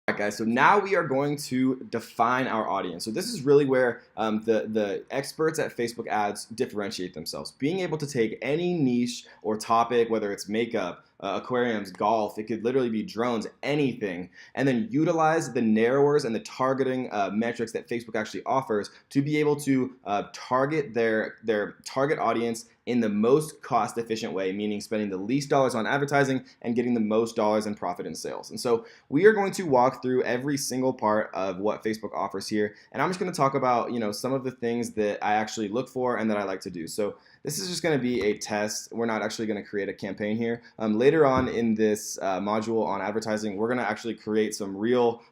Alright guys, so now we are going to define our audience. So this is really where the experts at Facebook ads differentiate themselves. Being able to take any niche or topic, whether it's makeup, aquariums, golf, it could literally be drones, anything, and then utilize the narrowers and the targeting metrics that Facebook actually offers to be able to target their target audience in the most cost efficient way, meaning spending the least dollars on advertising and getting the most dollars in profit and sales. And so we are going to walk through every single part of what Facebook offers here, and I'm just going to talk about some of the things that I actually look for and that I like to do. So this is just going to be a test. We're not actually going to create a campaign here. Later on in this module on advertising, we're going to actually create some real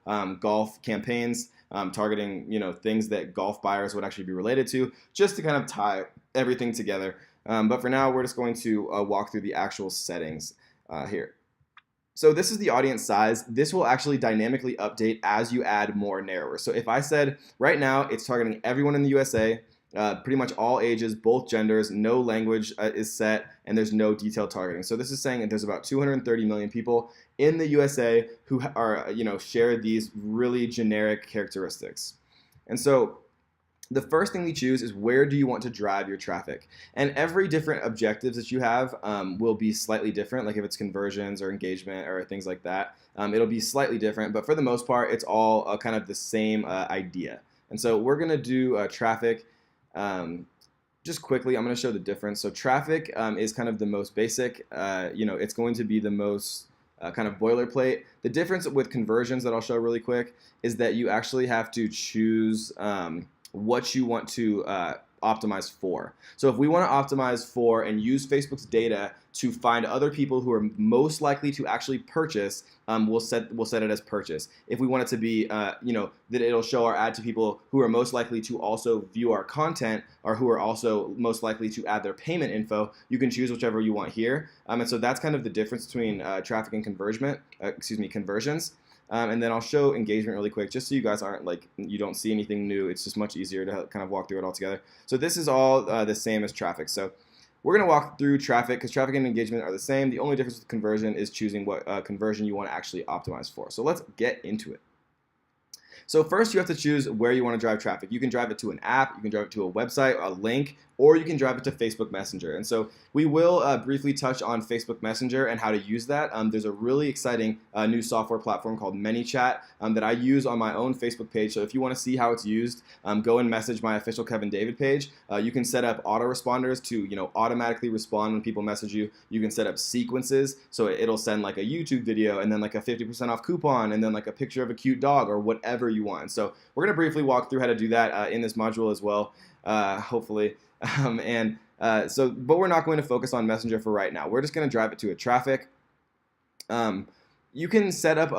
golf campaigns targeting things that golf buyers would actually be related to, just to kind of tie everything together. But for now, we're just going to walk through the actual settings here. So this is the audience size. This will actually dynamically update as you add more narrowers. So if I said right now it's targeting everyone in the USA, pretty much all ages, both genders, no language is set, and there's no detailed targeting. So this is saying that there's about 230 million people in the USA who are share these really generic characteristics. And so the first thing we choose is where do you want to drive your traffic, and every different objectives that you have will be slightly different. Like if it's conversions or engagement or things like that, it'll be slightly different, but for the most part it's all kind of the same idea. And so we're gonna do traffic. Just quickly, I'm going to show the difference. So traffic is kind of the most basic. It's going to be the most kind of boilerplate. The difference with conversions that I'll show really quick is that you actually have to choose what you want to optimize for. So if we want to optimize for and use Facebook's data to find other people who are most likely to actually purchase, we'll set it as purchase. If we want it to be that it'll show our ad to people who are most likely to also view our content, or who are also most likely to add their payment info, you can choose whichever you want here. And so that's kind of the difference between traffic and conversions. And then I'll show engagement really quick, just so you guys aren't you don't see anything new. It's just much easier to kind of walk through it all together. So this is all the same as traffic. So we're going to walk through traffic because traffic and engagement are the same. The only difference with conversion is choosing what conversion you want to actually optimize for. So let's get into it. So first you have to choose where you want to drive traffic. You can drive it to an app, you can drive it to a website, a link, or you can drive it to Facebook Messenger. And so we will briefly touch on Facebook Messenger and how to use that. There's a really exciting new software platform called ManyChat that I use on my own Facebook page. So if you want to see how it's used, go and message my official Kevin David page. You can set up autoresponders to automatically respond when people message you. You can set up sequences, so it'll send like a YouTube video and then like a 50% off coupon and then like a picture of a cute dog or whatever you want. So we're going to briefly walk through how to do that in this module as well, hopefully. But we're not going to focus on Messenger for right now. We're just going to drive it to a traffic. You can set up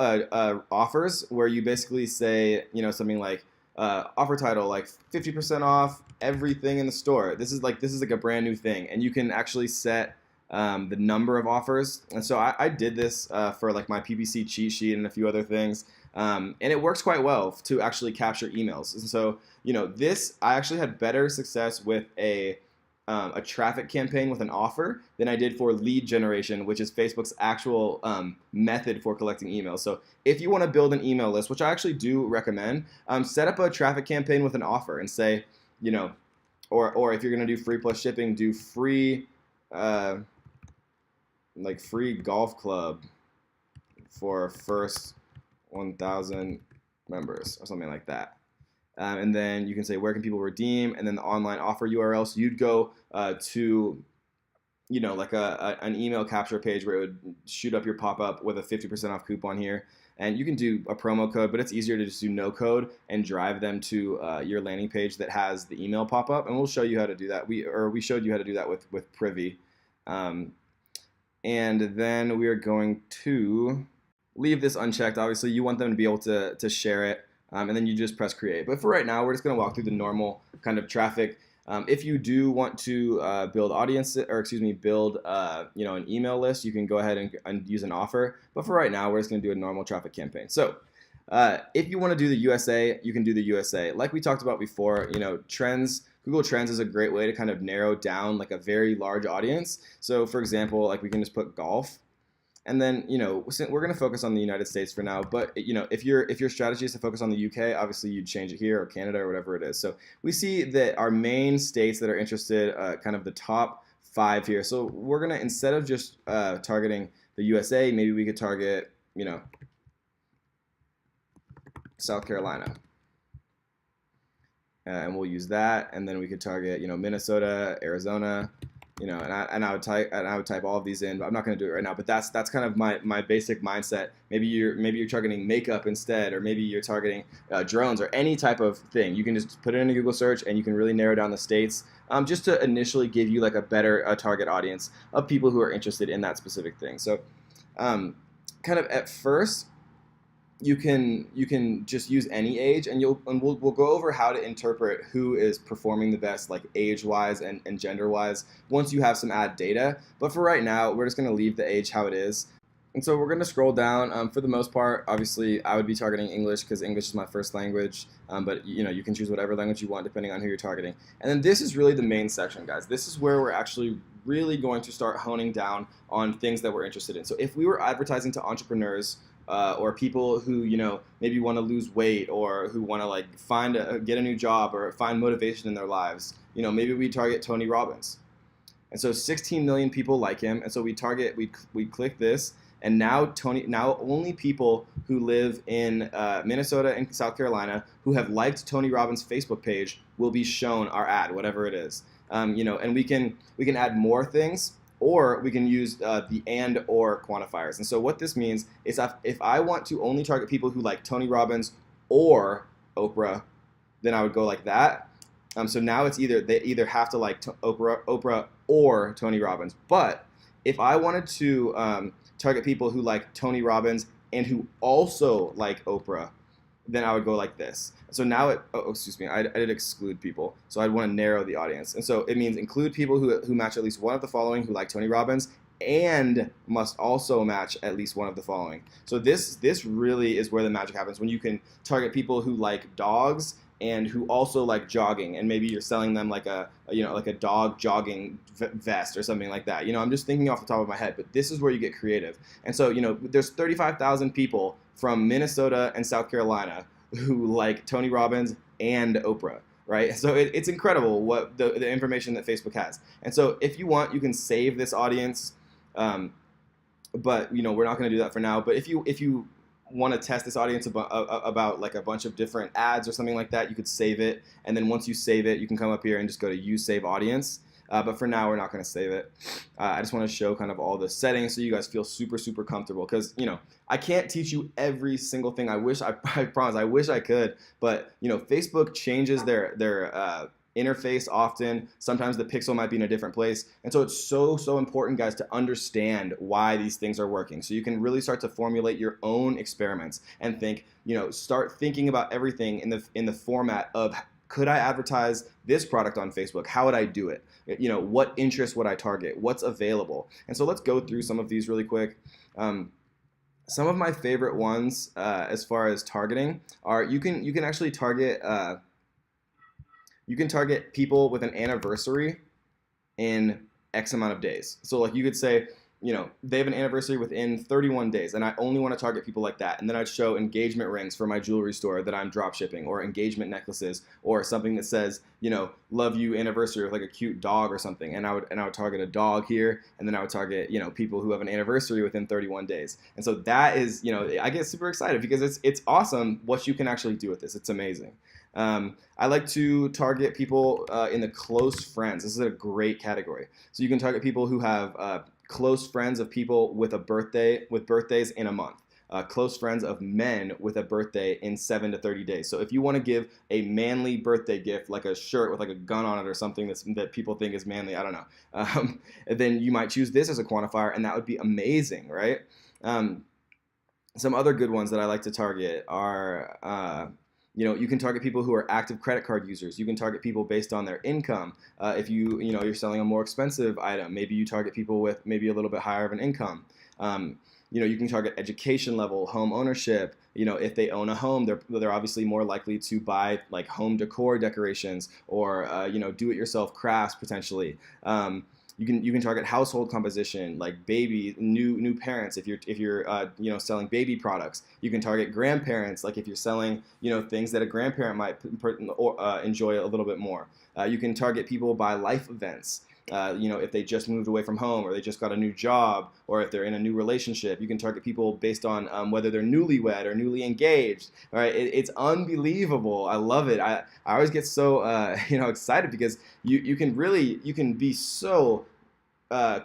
offers where you basically say, something like offer title like 50% off everything in the store. This is like a brand new thing, and you can actually set the number of offers. And so I did this for like my PPC cheat sheet and a few other things. And it works quite well to actually capture emails. And so, I actually had better success with a traffic campaign with an offer than I did for lead generation, which is Facebook's actual method for collecting emails. So if you want to build an email list, which I actually do recommend, set up a traffic campaign with an offer and say, or if you're going to do free plus shipping, do free, free golf club for first 1,000 members or something like that. And then you can say, where can people redeem? And then the online offer URL. So you'd go to, like an email capture page where it would shoot up your pop-up with a 50% off coupon here. And you can do a promo code, but it's easier to just do no code and drive them to your landing page that has the email pop-up. And we'll show you how to do that. We showed you how to do that with Privy. And then we are going to leave this unchecked. Obviously, you want them to be able to share it, and then you just press create. But for right now, we're just going to walk through the normal kind of traffic. If you do want to build build an email list, you can go ahead and use an offer. But for right now, we're just going to do a normal traffic campaign. So if you want to do the USA, you can do the USA. Like we talked about before, trends. Google Trends is a great way to kind of narrow down like a very large audience. So for example, like we can just put golf. And then, we're going to focus on the United States for now. But if your strategy is to focus on the UK, obviously you'd change it here, or Canada, or whatever it is. So we see that our main states that are interested, kind of the top 5 here. So we're gonna, instead of just targeting the USA, maybe we could target, South Carolina. And we'll use that, and then we could target, Minnesota, Arizona, and I would type all of these in, but I'm not going to do it right now. But that's kind of my basic mindset. Maybe you're targeting makeup instead, or maybe you're targeting drones or any type of thing. You can just put it in a Google search, and you can really narrow down the states, just to initially give you like a better target audience of people who are interested in that specific thing. So, kind of at first, you can just use any age, and we'll go over how to interpret who is performing the best, like age-wise and gender-wise, once you have some ad data. But for right now, we're just going to leave the age how it is. And so we're going to scroll down. For the most part, obviously, I would be targeting English because English is my first language. But you can choose whatever language you want depending on who you're targeting. And then this is really the main section, guys. This is where we're actually really going to start honing down on things that we're interested in. So if we were advertising to entrepreneurs, or people who maybe want to lose weight, or who want to like get a new job, or find motivation in their lives, maybe we target Tony Robbins. And so 16 million people like him, and so we click this, and now only people who live in Minnesota and South Carolina who have liked Tony Robbins' Facebook page will be shown our ad, whatever it is. And we can add more things, or we can use the and or quantifiers. And so what this means is if I want to only target people who like Tony Robbins or Oprah, then I would go like that. So now they either have to like Oprah or Tony Robbins. But if I wanted to target people who like Tony Robbins and who also like Oprah, then I would go like this. So now I did exclude people. So I'd want to narrow the audience. And so it means include people who match at least one of the following, who like Tony Robbins, and must also match at least one of the following. So this really is where the magic happens, when you can target people who like dogs and who also like jogging, and maybe you're selling them like a dog jogging vest or something like that. I'm just thinking off the top of my head, but this is where you get creative. And so there's 35,000 people from Minnesota and South Carolina who like Tony Robbins and Oprah, right? So it's incredible what the information that Facebook has. And so if you want, you can save this audience, but we're not going to do that for now. But if you want to test this audience about like a bunch of different ads or something like that, you could save it, and then once you save it, you can come up here and just go to use save audience. But for now, we're not going to save it. I just want to show kind of all the settings so you guys feel super, super comfortable, because I can't teach you every single thing. I promise, I wish I could, but Facebook changes their interface often. Sometimes the pixel might be in a different place, and so it's so important, guys, to understand why these things are working, so you can really start to formulate your own experiments and start thinking about everything in the format of, could I advertise this product on Facebook? How would I do it? What interest would I target? What's available? And so let's go through some of these really quick. Some of my favorite ones as far as targeting are, you can actually target people with an anniversary in X amount of days. So like you could say, they have an anniversary within 31 days, and I only want to target people like that. And then I'd show engagement rings for my jewelry store that I'm drop shipping, or engagement necklaces, or something that says, love you anniversary, with like a cute dog or something. And I would target a dog here, and then I would target, people who have an anniversary within 31 days. And so that is, I get super excited because it's awesome what you can actually do with this. It's amazing. I like to target people in the close friends. This is a great category. So you can target people who have close friends of people with birthdays in a month. Close friends of men with a birthday in 7 to 30 days. So if you want to give a manly birthday gift, like a shirt with like a gun on it or something that people think is manly, I don't know, then you might choose this as a quantifier, and that would be amazing, right? Some other good ones that I like to target are you can target people who are active credit card users. You can target people based on their income. If you're selling a more expensive item, maybe you target people with maybe a little bit higher of an income. You can target education level, home ownership. If they own a home, they're obviously more likely to buy like home decor decorations, or do-it-yourself crafts potentially. You can target household composition, like baby, new parents. If you're selling baby products, you can target grandparents. Like if you're selling things that a grandparent might enjoy a little bit more. You can target people by life events. If they just moved away from home, or they just got a new job, or if they're in a new relationship. You can target people based on whether they're newlywed or newly engaged. All right, it's unbelievable. I love it. I always get so excited because you can be so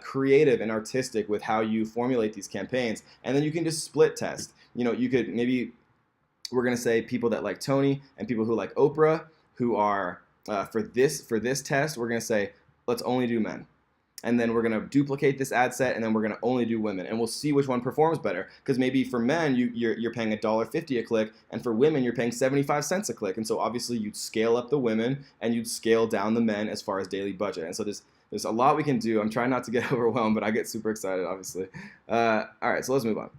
creative and artistic with how you formulate these campaigns, and then you can just split test. You could maybe, we're gonna say, people that like Tony and people who like Oprah, who are for this test, we're gonna say, let's only do men. And then we're going to duplicate this ad set, and then we're going to only do women. And we'll see which one performs better. Because maybe for men, you're paying $1.50 a click, and for women, you're paying 75 cents a click. And so obviously, you'd scale up the women, and you'd scale down the men as far as daily budget. And so there's a lot we can do. I'm trying not to get overwhelmed, but I get super excited, obviously. All right, so let's move on.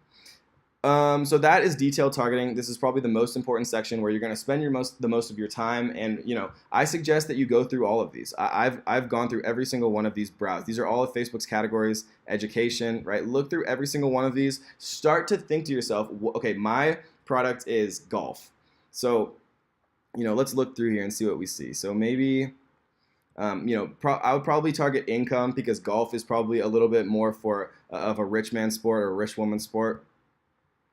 So that is detailed targeting. This is probably the most important section where you're going to spend the most of your time. And I suggest that you go through all of these. I've gone through every single one of these browse. These are all of Facebook's categories. Education, right? Look through every single one of these. Start to think to yourself, okay, my product is golf. So let's look through here and see what we see. So maybe I would probably target income, because golf is probably a little bit more for of a rich man sport or a rich woman sport.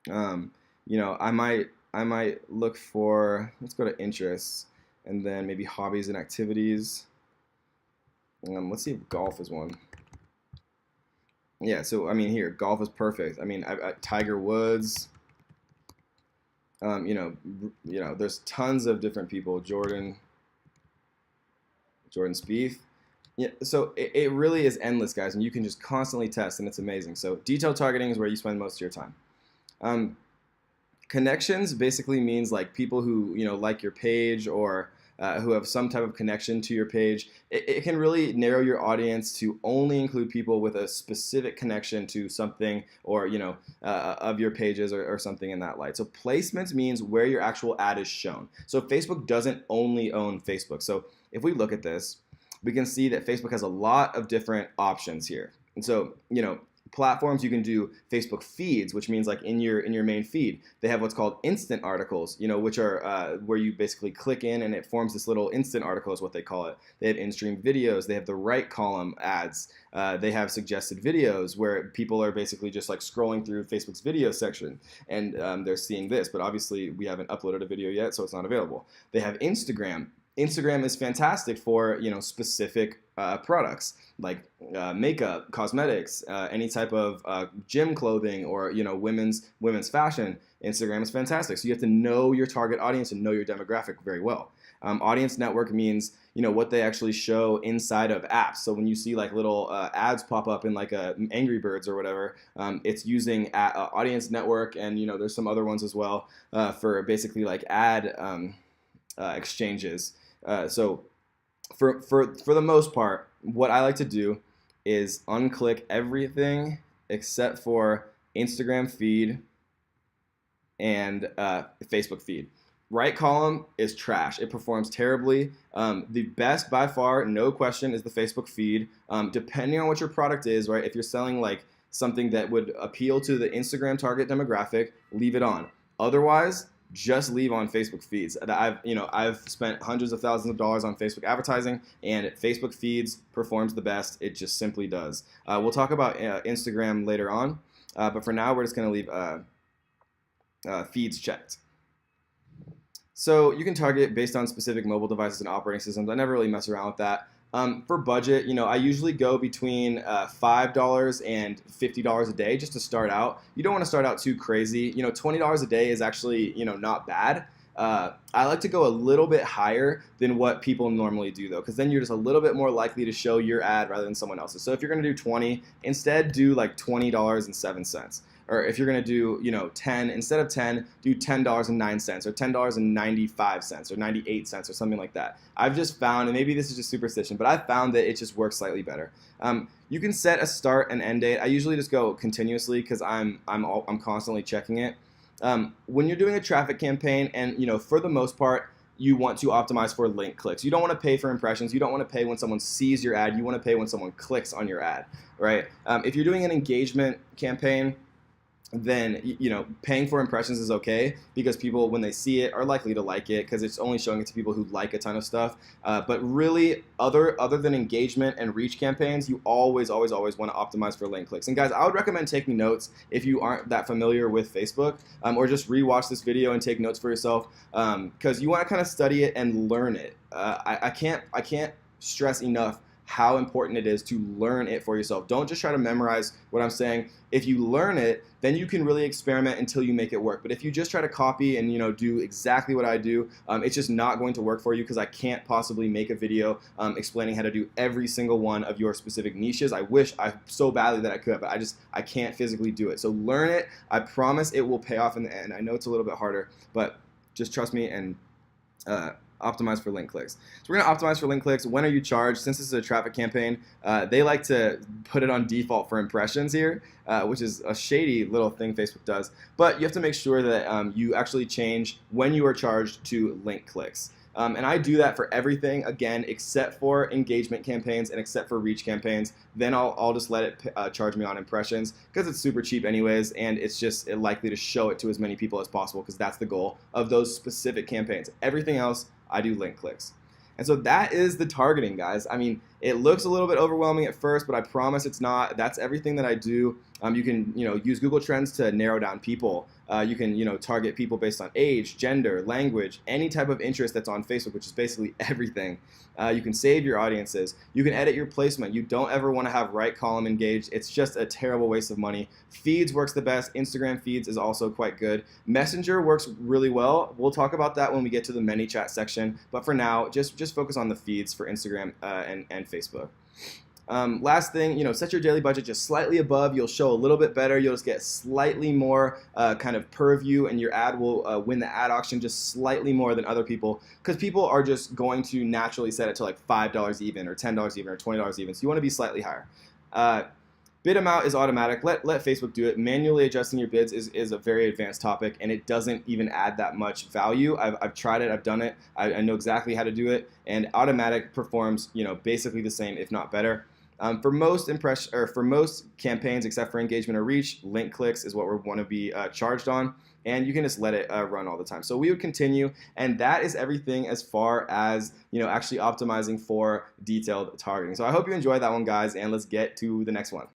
I might look for, let's go to interests, and then maybe hobbies and activities. Let's see if golf is one. Yeah, so here, golf is perfect. Tiger Woods. There's tons of different people. Jordan Spieth. Yeah, so it really is endless, guys, and you can just constantly test, and it's amazing. So detailed targeting is where you spend most of your time. Connections basically means like people who like your page, or who have some type of connection to your page. It can really narrow your audience to only include people with a specific connection to something, or of your pages, or something in that light. So placements means where your actual ad is shown. So Facebook doesn't only own Facebook. So if we look at this, we can see that Facebook has a lot of different options here. And so platforms, you can do Facebook feeds, which means like in your main feed, they have what's called instant articles, which are where you basically click in and it forms this little instant article, is what they call it. They have in-stream videos. They have the right column ads. They have suggested videos where people are basically just like scrolling through Facebook's video section, and they're seeing this, but obviously we haven't uploaded a video yet, so it's not available. They have Instagram. Instagram is fantastic for specific products like makeup, cosmetics, any type of gym clothing, or women's fashion. Instagram is fantastic. So you have to know your target audience and know your demographic very well. Audience network means what they actually show inside of apps. So when you see like little ads pop up in like Angry Birds or whatever, it's using audience network, and there's some other ones as well for basically like ad exchanges. So for the most part, what I like to do is unclick everything except for Instagram feed and Facebook feed. Right column is trash. It performs terribly. The best by far, no question, is the Facebook feed. Depending on what your product is, right? If you're selling like something that would appeal to the Instagram target demographic, leave it on. Otherwise, just leave on Facebook feeds. I've spent hundreds of thousands of dollars on Facebook advertising, and Facebook feeds performs the best. It just simply does. We'll talk about Instagram later on, but for now, we're just going to leave feeds checked. So you can target based on specific mobile devices and operating systems. I never really mess around with that. For budget, I usually go between $5 and $50 a day just to start out. You don't want to start out too crazy. $20 a day is actually, not bad. I like to go a little bit higher than what people normally do, though, because then you're just a little bit more likely to show your ad rather than someone else's. So if you're going to do 20, instead do like $20.07. Or if you're going to do, 10, instead of 10, do $10.09 or $10.95 or 98 cents or something like that. I've just found, and maybe this is just superstition, but I've found that it just works slightly better. You can set a start and end date. I usually just go continuously because I'm constantly checking it. When you're doing a traffic campaign, and for the most part, you want to optimize for link clicks. You don't want to pay for impressions. You don't want to pay when someone sees your ad. You want to pay when someone clicks on your ad, right? If you're doing an engagement campaign, then paying for impressions is okay, because people, when they see it, are likely to like it, because it's only showing it to people who like a ton of stuff. But really, other than engagement and reach campaigns, you always want to optimize for link clicks. And guys, I would recommend taking notes if you aren't that familiar with Facebook, or just rewatch this video and take notes for yourself, because you want to kind of study it and learn it. I can't stress enough how important it is to learn it for yourself. Don't just try to memorize what I'm saying. If you learn it, then you can really experiment until you make it work. But if you just try to copy and do exactly what I do, it's just not going to work for you, because I can't possibly make a video explaining how to do every single one of your specific niches. I wish so badly that I could, but I can't physically do it. So learn it. I promise it will pay off in the end. I know it's a little bit harder, but just trust me and optimize for link clicks. So we're going to optimize for link clicks. When are you charged? Since this is a traffic campaign, they like to put it on default for impressions here, which is a shady little thing Facebook does. But you have to make sure that you actually change when you are charged to link clicks. And I do that for everything, again, except for engagement campaigns and except for reach campaigns. Then I'll just let it charge me on impressions, because it's super cheap anyways, and it's just likely to show it to as many people as possible, because that's the goal of those specific campaigns. Everything else, I do link clicks. And so that is the targeting, guys. I mean, it looks a little bit overwhelming at first, but I promise it's not. That's everything that I do. You can use Google Trends to narrow down people. You can target people based on age, gender, language, any type of interest that's on Facebook, which is basically everything. You can save your audiences. You can edit your placement. You don't ever want to have right column engaged. It's just a terrible waste of money. Feeds works the best. Instagram feeds is also quite good. Messenger works really well. We'll talk about that when we get to the ManyChat section. But for now, just focus on the feeds for Instagram and Facebook. Last thing, set your daily budget just slightly above. You'll show a little bit better. You'll just get slightly more kind of per view, and your ad will win the ad auction just slightly more than other people, because people are just going to naturally set it to like $5 even, or $10 even, or $20 even. So you want to be slightly higher. Bid amount is automatic. Let Facebook do it. Manually adjusting your bids is a very advanced topic, and it doesn't even add that much value. I've tried it. I've done it. I know exactly how to do it, and automatic performs basically the same, if not better. For most campaigns, except for engagement or reach, link clicks is what we want to be charged on, and you can just let it run all the time. So we would continue, and that is everything as far as actually optimizing for detailed targeting. So I hope you enjoyed that one, guys, and let's get to the next one.